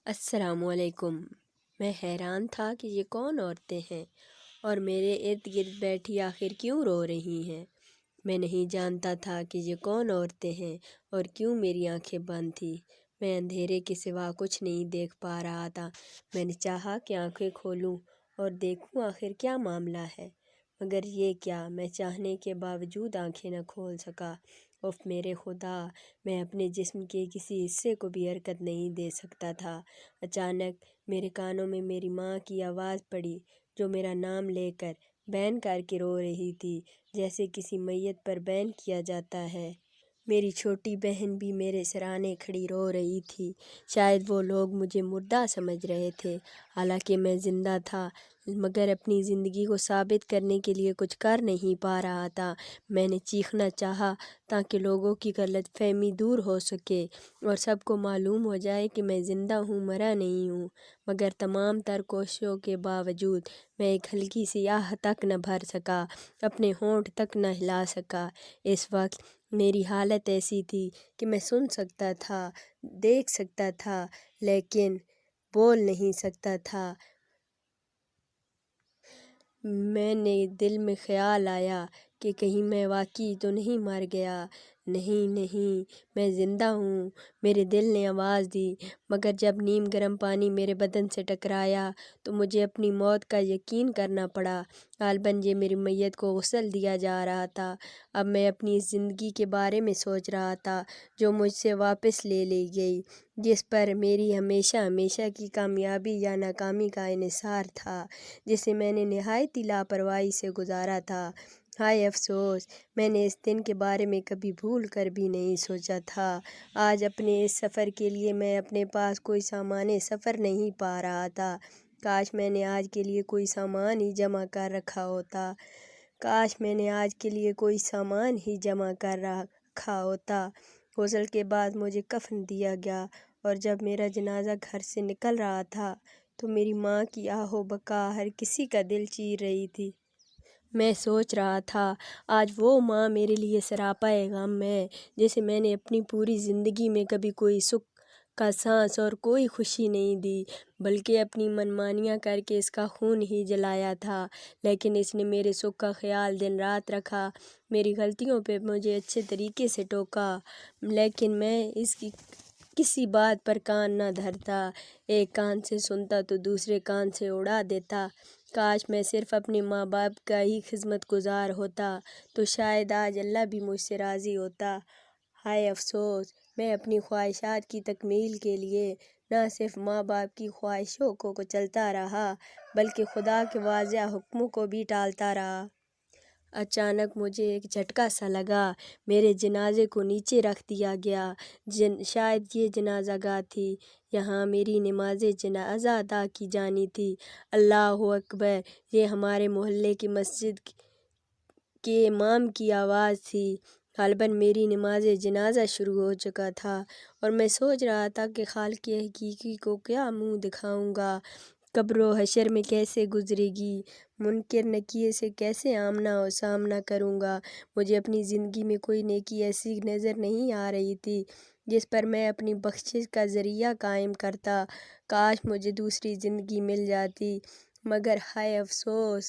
السلام علیکم۔ میں حیران تھا کہ یہ کون عورتیں ہیں اور میرے ارد گرد بیٹھی آخر کیوں رو رہی ہیں۔ میں نہیں جانتا تھا کہ یہ کون عورتیں ہیں اور کیوں میری آنکھیں بند تھیں۔ میں اندھیرے کے سوا کچھ نہیں دیکھ پا رہا تھا۔ میں نے چاہا کہ آنکھیں کھولوں اور دیکھوں آخر کیا معاملہ ہے، مگر یہ کیا، میں چاہنے کے باوجود آنکھیں نہ کھول سکا۔ اف میرے خدا، میں اپنے جسم کے کسی حصے کو بھی حرکت نہیں دے سکتا تھا۔ اچانک میرے کانوں میں میری ماں کی آواز پڑی، جو میرا نام لے کر بین کر کے رو رہی تھی، جیسے کسی میت پر بین کیا جاتا ہے۔ میری چھوٹی بہن بھی میرے سرانے کھڑی رو رہی تھی۔ شاید وہ لوگ مجھے مردہ سمجھ رہے تھے، حالانکہ میں زندہ تھا، مگر اپنی زندگی کو ثابت کرنے کے لیے کچھ کر نہیں پا رہا تھا۔ میں نے چیخنا چاہا تاکہ لوگوں کی غلط فہمی دور ہو سکے اور سب کو معلوم ہو جائے کہ میں زندہ ہوں، مرا نہیں ہوں، مگر تمام تر کوششوں کے باوجود میں ایک ہلکی سی آہ تک نہ بھر سکا، اپنے ہونٹ تک نہ ہلا سکا۔ اس وقت میری حالت ایسی تھی کہ میں سن سکتا تھا، دیکھ سکتا تھا، لیکن بول نہیں سکتا تھا۔ میں نے دل میں خیال آیا کہ کہیں میں واقعی تو نہیں مر گیا۔ نہیں نہیں، میں زندہ ہوں، میرے دل نے آواز دی، مگر جب نیم گرم پانی میرے بدن سے ٹکرایا تو مجھے اپنی موت کا یقین کرنا پڑا۔ غالباً یہ میری میت کو غسل دیا جا رہا تھا۔ اب میں اپنی اس زندگی کے بارے میں سوچ رہا تھا جو مجھ سے واپس لے لی گئی، جس پر میری ہمیشہ ہمیشہ کی کامیابی یا ناکامی کا انحصار تھا، جسے میں نے نہایت ہی لاپرواہی سے گزارا تھا۔ ہائے افسوس، میں نے اس دن کے بارے میں کبھی بھول کر بھی نہیں سوچا تھا۔ آج اپنے اس سفر کے لیے میں اپنے پاس کوئی سامان سفر نہیں پا رہا تھا۔ کاش میں نے آج کے لیے کوئی سامان ہی جمع کر رکھا ہوتا۔ کاش میں نے آج کے لیے کوئی سامان ہی جمع کر رکھا ہوتا۔ غسل کے بعد مجھے کفن دیا گیا اور جب میرا جنازہ گھر سے نکل رہا تھا تو میری ماں کی آہ و بکا ہر کسی کا دل چیر رہی تھی۔ میں سوچ رہا تھا، آج وہ ماں میرے لیے سراپا غم ہے، جسے میں نے اپنی پوری زندگی میں کبھی کوئی سکھ کا سانس اور کوئی خوشی نہیں دی، بلکہ اپنی منمانیاں کر کے اس کا خون ہی جلایا تھا۔ لیکن اس نے میرے سکھ کا خیال دن رات رکھا، میری غلطیوں پہ مجھے اچھے طریقے سے ٹوکا، لیکن میں اس کی کسی بات پر کان نہ دھرتا۔ ایک کان سے سنتا تو دوسرے کان سے اڑا دیتا۔ کاش میں صرف اپنے ماں باپ کا ہی خدمت گزار ہوتا تو شاید آج اللہ بھی مجھ سے راضی ہوتا۔ ہائے افسوس، میں اپنی خواہشات کی تکمیل کے لیے نہ صرف ماں باپ کی خواہشوں کو کچلتا رہا بلکہ خدا کے واضح حکموں کو بھی ٹالتا رہا۔ اچانک مجھے ایک جھٹکا سا لگا، میرے جنازے کو نیچے رکھ دیا گیا۔ شاید یہ جنازہ گاہ تھی، یہاں میری نماز جنازہ ادا کی جانی تھی۔ اللہ اکبر، یہ ہمارے محلے کی مسجد کے امام کی آواز تھی۔ غالباً میری نماز جنازہ شروع ہو چکا تھا اور میں سوچ رہا تھا کہ خالق حقیقی کو کیا منہ دکھاؤں گا، قبر و حشر میں کیسے گزرے گی، منکر نکیر سے کیسے آمنا و سامنا کروں گا۔ مجھے اپنی زندگی میں کوئی نیکی ایسی نظر نہیں آ رہی تھی جس پر میں اپنی بخشش کا ذریعہ قائم کرتا۔ کاش مجھے دوسری زندگی مل جاتی، مگر ہائے افسوس،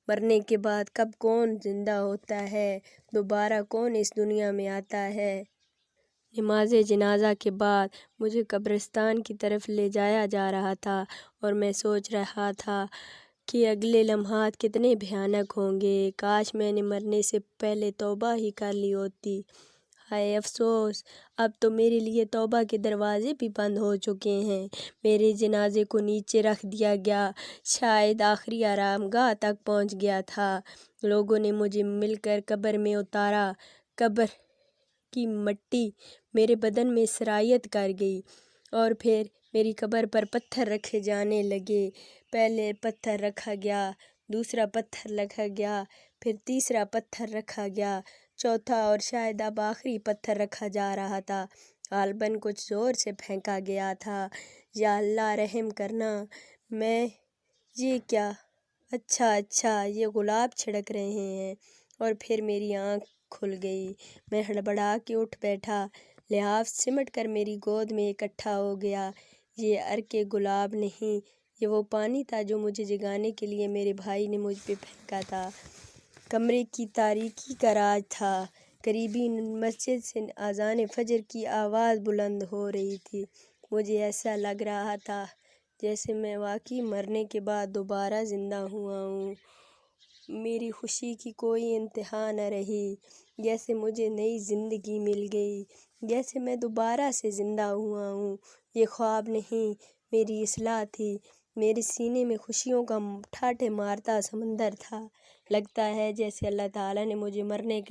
مرنے کے بعد کب کون زندہ ہوتا ہے، دوبارہ کون اس دنیا میں آتا ہے۔ نماز جنازہ کے بعد مجھے قبرستان کی طرف لے جایا جا رہا تھا اور میں سوچ رہا تھا کہ اگلے لمحات کتنے بھیانک ہوں گے۔ کاش میں نے مرنے سے پہلے توبہ ہی کر لی ہوتی۔ ہائے افسوس، اب تو میرے لیے توبہ کے دروازے بھی بند ہو چکے ہیں۔ میرے جنازے کو نیچے رکھ دیا گیا، شاید آخری آرام گاہ تک پہنچ گیا تھا۔ لوگوں نے مجھے مل کر قبر میں اتارا، قبر کی مٹی میرے بدن میں سرایت کر گئی اور پھر میری قبر پر پتھر رکھے جانے لگے۔ پہلے پتھر رکھا گیا، دوسرا پتھر رکھا گیا، پھر تیسرا پتھر رکھا گیا، چوتھا اور شاید اب آخری پتھر رکھا جا رہا تھا۔ غالباً کچھ زور سے پھینکا گیا تھا۔ یا اللہ رحم کرنا، میں یہ کیا، اچھا یہ گلاب چھڑک رہے ہیں۔ اور پھر میری آنکھ کھل گئی، میں ہڑبڑا کے اٹھ بیٹھا، لحاف سمٹ کر میری گود میں اکٹھا ہو گیا۔ یہ عرق گلاب نہیں، یہ وہ پانی تھا جو مجھے جگانے کے لیے میرے بھائی نے مجھ پہ پھینکا تھا۔ کمرے کی تاریکی کا راز تھا۔ قریبی مسجد سے اذان فجر کی آواز بلند ہو رہی تھی۔ مجھے ایسا لگ رہا تھا جیسے میں واقعی مرنے کے بعد دوبارہ زندہ ہوا ہوں۔ میری خوشی کی کوئی انتہا نہ رہی، جیسے مجھے نئی زندگی مل گئی، جیسے میں دوبارہ سے زندہ ہوا ہوں۔ یہ خواب نہیں، میری اصلاح تھی۔ میرے سینے میں خوشیوں کا ٹھاٹھے مارتا سمندر تھا۔ لگتا ہے جیسے اللہ تعالیٰ نے مجھے مرنے کے